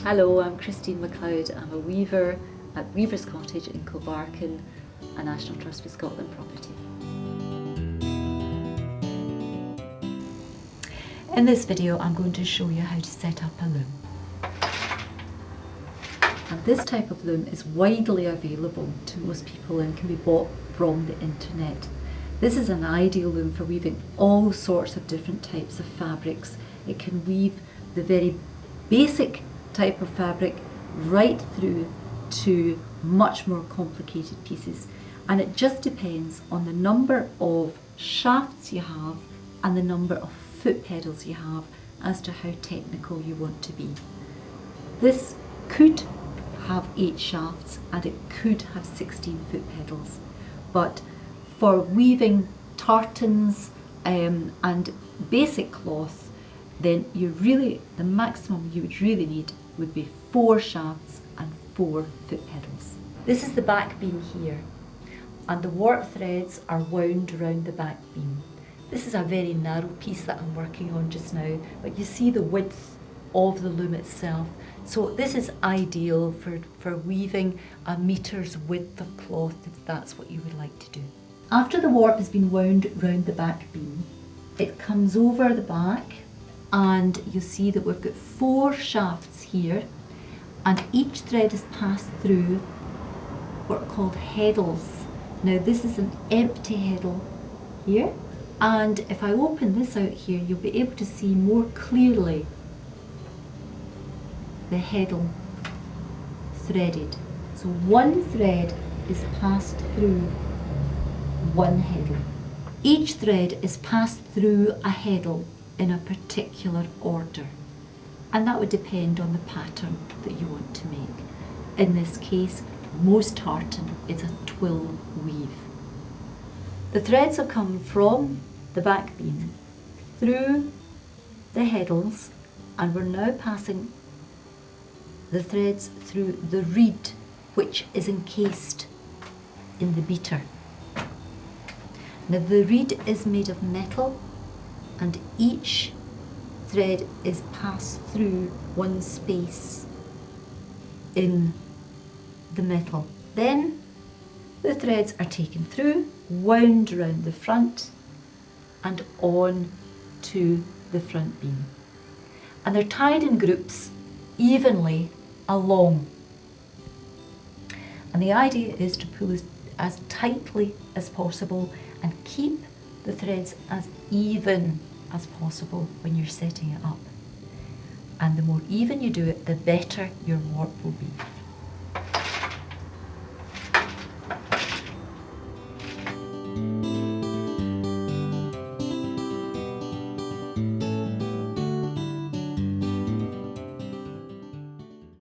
Hello, I'm Christine MacLeod. I'm a weaver at Weaver's Cottage in Kilbarchan, a National Trust for Scotland property. In this video I'm going to show you how to set up a loom. And this type of loom is widely available to most people and can be bought from the internet. This is an ideal loom for weaving all sorts of different types of fabrics. It can weave the very basic type of fabric right through to much more complicated pieces, and it just depends on the number of shafts you have and the number of foot pedals you have as to how technical you want to be. This could have 8 shafts and it could have 16 foot pedals, but for weaving tartans and basic cloth, then the maximum you would really need would be 4 shafts and 4 foot pedals. This is the back beam here, and the warp threads are wound around the back beam. This is a very narrow piece that I'm working on just now, but you see the width of the loom itself. So this is ideal for weaving a meter's width of cloth, if that's what you would like to do. After the warp has been wound round the back beam, it comes over the back, and you see that we've got 4 shafts here, and each thread is passed through what are called heddles. Now this is an empty heddle here, and if I open this out here, you'll be able to see more clearly the heddle threaded. So one thread is passed through one heddle. Each thread is passed through a heddle in a particular order, and that would depend on the pattern that you want to make. In this case, most tartan is a twill weave. The threads have come from the back beam through the heddles, and we're now passing the threads through the reed, which is encased in the beater. Now the reed is made of metal, and each thread is passed through one space in the metal. Then the threads are taken through, wound around the front and on to the front beam, and they're tied in groups evenly along. And the idea is to pull as tightly as possible and keep the threads as even as possible when you're setting it up. And the more even you do it, the better your warp will be.